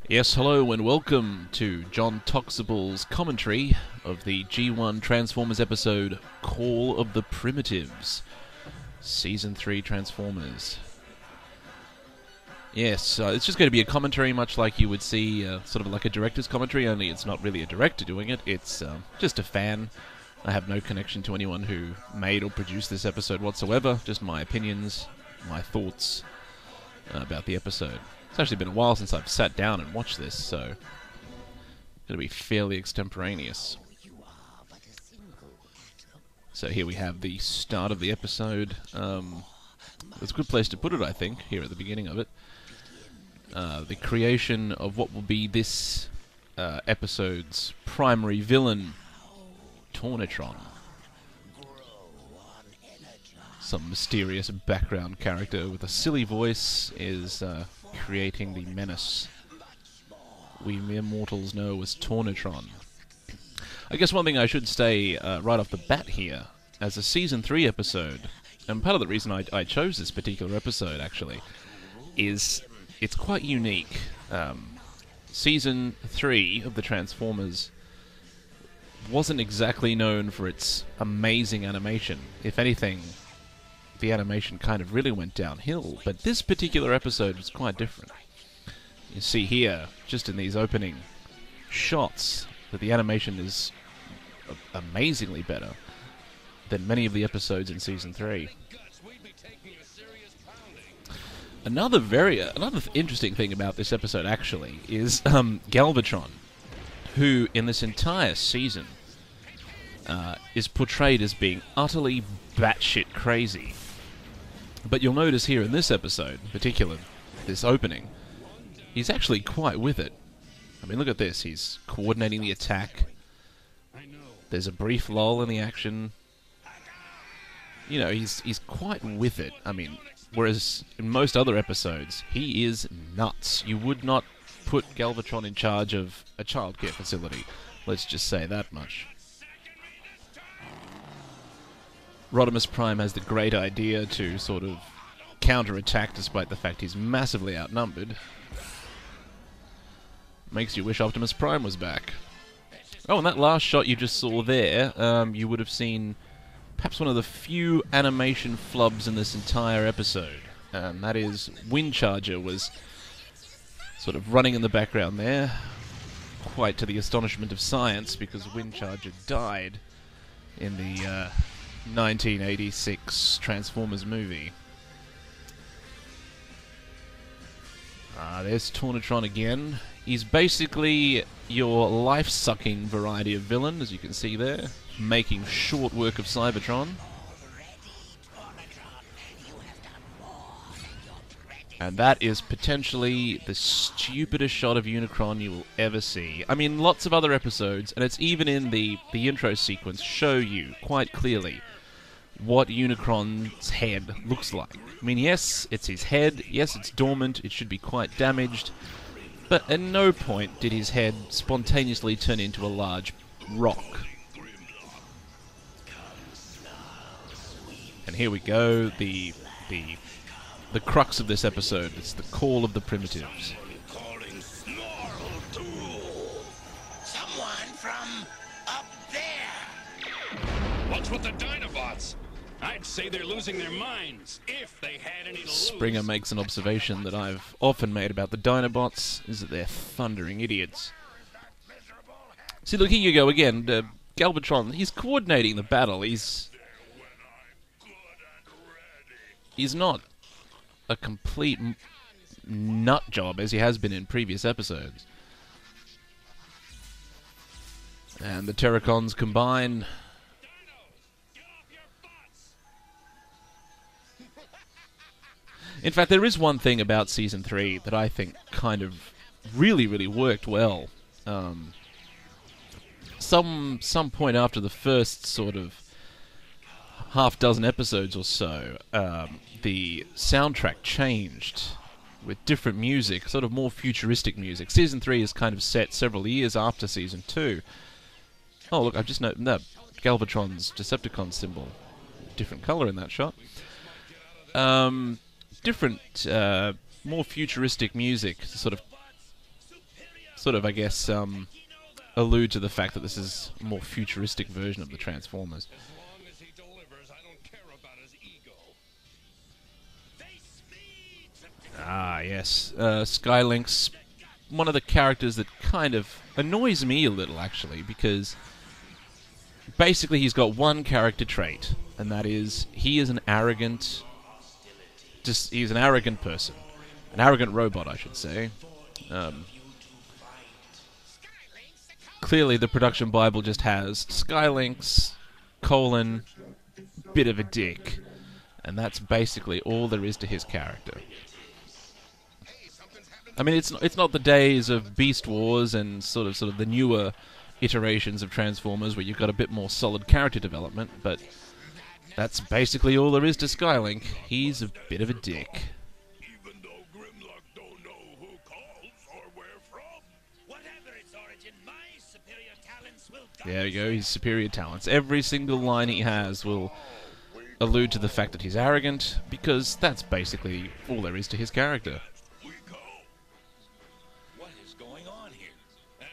Yes, hello and welcome to John Toxible's commentary of the G1 Transformers episode Call of the Primitives, Season 3 Transformers. Yes, it's just going to be a commentary much like you would see, sort of like a director's commentary, only it's not really a director doing it, it's just a fan. I have no connection to anyone who made or produced this episode whatsoever, just my opinions, my thoughts about the episode. It's actually been a while since I've sat down and watched this, so it's going to be fairly extemporaneous. So here we have the start of the episode. There's a good place to put it, I think, here at the beginning of it. The creation of what will be this episode's primary villain, Tornatron. Some mysterious background character with a silly voice is creating the menace we mere mortals know as Tornatron. I guess one thing I should say right off the bat here, as a Season 3 episode, and part of the reason I chose this particular episode, actually, is it's quite unique. Season 3 of the Transformers wasn't exactly known for its amazing animation. If anything, the animation kind of really went downhill, but this particular episode was quite different. You see here, just in these opening shots, that the animation is amazingly better than many of the episodes in Season 3. Another interesting thing about this episode, actually, is Galvatron, who, in this entire season, is portrayed as being utterly batshit crazy. But you'll notice here in this episode, in particular, this opening, he's actually quite with it. I mean, look at this. He's coordinating the attack. There's a brief lull in the action. You know, he's quite with it. I mean, whereas in most other episodes, he is nuts. You would not put Galvatron in charge of a childcare facility. Let's just say that much. Rodimus Prime has the great idea to sort of counter-attack despite the fact he's massively outnumbered. Makes you wish Optimus Prime was back. Oh, and that last shot you just saw there, you would have seen perhaps one of the few animation flubs in this entire episode. And that is Windcharger was sort of running in the background there, quite to the astonishment of science, because Windcharger died in the 1986 Transformers movie. There's Tornatron again. He's basically your life-sucking variety of villain, as you can see there, making short work of Cybertron. And that is potentially the stupidest shot of Unicron you will ever see. I mean, lots of other episodes, and it's even in the intro sequence, show you quite clearly what Unicron's head looks like. I mean, yes, it's his head, yes, it's dormant, it should be quite damaged, but at no point did his head spontaneously turn into a large rock. And here we go, the crux of this episode. It's the Call of the Primitives. Someone from up there. What's with the Dinobots? I'd say they're losing their minds, if they had any to lose. Springer makes an observation that I've often made about the Dinobots, is that they're thundering idiots. See, look, here you go again. Galvatron, he's coordinating the battle. He's not a complete nut job as he has been in previous episodes. And the Terracons combine. In fact, there is one thing about Season 3 that I think kind of really worked well. Some point after the first sort of half-dozen episodes or so, the soundtrack changed with different music, sort of more futuristic music. Season 3 is kind of set several years after Season 2. Oh, look, I've just noticed that Galvatron's Decepticon symbol. Different colour in that shot. Different, more futuristic music to sort of sort of, I guess, allude to the fact that this is a more futuristic version of the Transformers. As long as he delivers, I don't care about his ego. Face me, Ah, yes. Skylink's one of the characters that kind of annoys me a little, actually, because basically he's got one character trait, and that is he is an arrogant... he's an arrogant person. An arrogant robot, I should say. Clearly, the production Bible just has Skylinks, bit of a dick. And that's basically all there is to his character. I mean, it's not the days of Beast Wars and sort of the newer iterations of Transformers where you've got a bit more solid character development, but that's basically all there is to Skylink. He's a bit of a dick. Even though Grimlock don't know who calls or where from. Whatever its origin, my superior talents will guide There we go, his superior talents. Every single line he has will allude to the fact that he's arrogant, because that's basically all there is to his character. we go. what is going on here?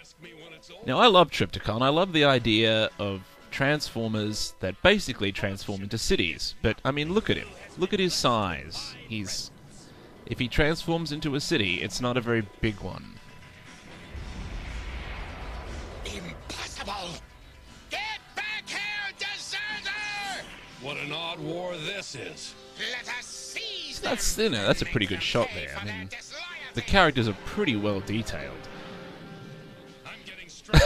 Ask me when it's over. Now, I love Trypticon. I love the idea of Transformers that basically transform into cities. But, I mean, look at him. Look at his size. If he transforms into a city, it's not a very big one. Impossible! Get back here, deserter! What an odd war this is. Let us seize That's, them. that's a pretty Make good them shot pay there. for I their mean, disloyalty. the characters are pretty well detailed. I'm getting straight.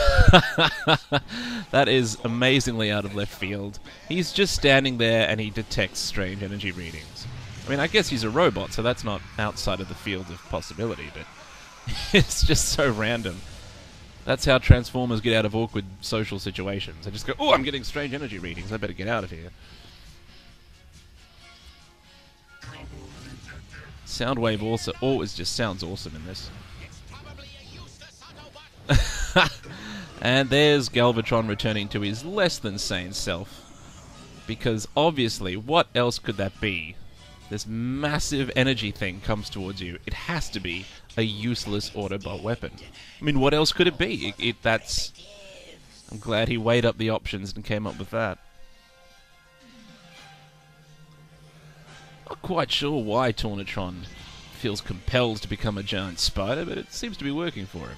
That is amazingly out of left field. He's just standing there and he detects strange energy readings. I mean, I guess he's a robot, so that's not outside of the field of possibility, but it's just so random. That's how Transformers get out of awkward social situations. They just go, oh, I'm getting strange energy readings, I better get out of here. Soundwave also always just sounds awesome in this. Probably a useless Autobot. And there's Galvatron returning to his less than sane self. Because obviously, what else could that be? This massive energy thing comes towards you. It has to be a useless Autobot weapon. I mean, what else could it be? That's... I'm glad he weighed up the options and came up with that. Not quite sure why Tornatron feels compelled to become a giant spider, but it seems to be working for him.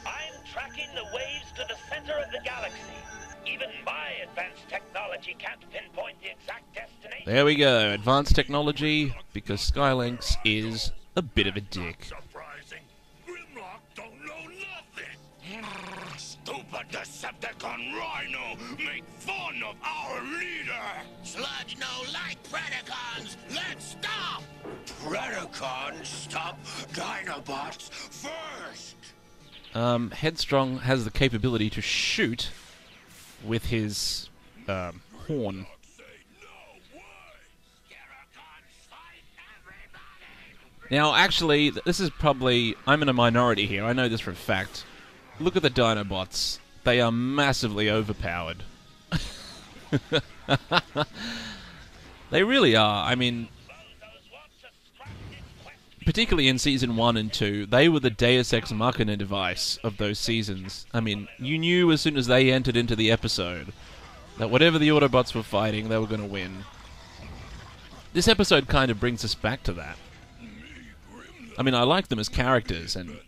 I'm tracking the waves to the center of the galaxy. Even my advanced technology can't pinpoint the exact destination. There we go, advanced technology, because Skylinks is a bit of a dick. Surprising. Grimlock don't know nothing. Stupid Decepticon Rhino make fun of our leader. Sludge no like Predacons. Let's stop. Predacons stop Dinobots first. Headstrong has the capability to shoot with his horn. Now, actually, this is probably... I'm in a minority here, I know this for a fact. Look at the Dinobots. They are massively overpowered. They really are. I mean, particularly in Season 1 and 2, they were the Deus Ex Machina device of those seasons. I mean, you knew as soon as they entered into the episode that whatever the Autobots were fighting, they were going to win. This episode kind of brings us back to that. I mean, I like them as characters, and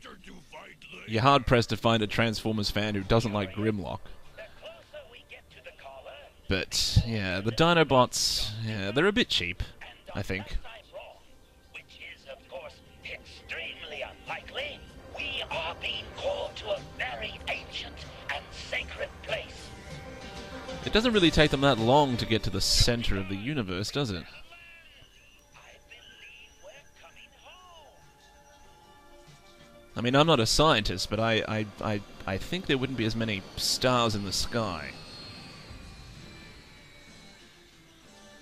you're hard-pressed to find a Transformers fan who doesn't like Grimlock. The closer we get to the collar, But, yeah, the Dinobots, yeah, they're a bit cheap, I think. I'm wrong, which is, of course, extremely unlikely. We are being called to a very ancient and sacred place. It doesn't really take them that long to get to the center of the universe, does it? I believe we're coming home. I mean, I'm not a scientist, but I think there wouldn't be as many stars in the sky.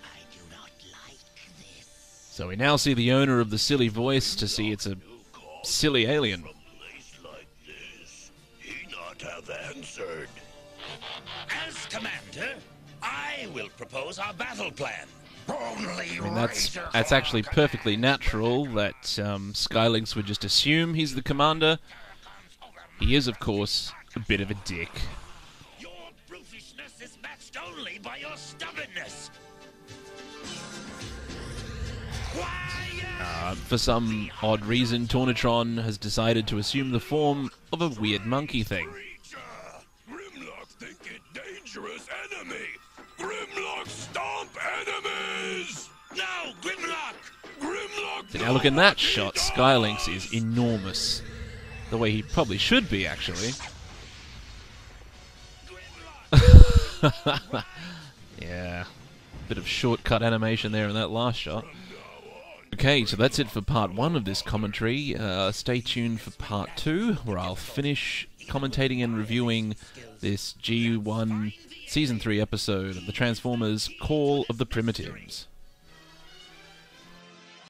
I do not like this. So we now see the owner of the silly voice to see it's a silly alien. Place like this, he not have answered. As commander, I will propose our battle plan. I mean, that's actually perfectly natural that Skylynx would just assume he's the commander. He is, of course, a bit of a dick. Your brutishness is matched only by your stubbornness. Quiet! For some odd reason, Tornatron has decided to assume the form of a weird monkey thing. Creature! Grimlock think it dangerous enemy! Grimlock stomp enemies! No, Grimlock! Grimlock Now look in that shot, Skylynx is enormous. The way he probably should be, actually. Yeah. Bit of shortcut animation there in that last shot. Okay, so that's it for part 1 of this commentary. Stay tuned for part 2, where I'll finish commentating and reviewing this G1 Season 3 episode of the Transformers Call of the Primitives.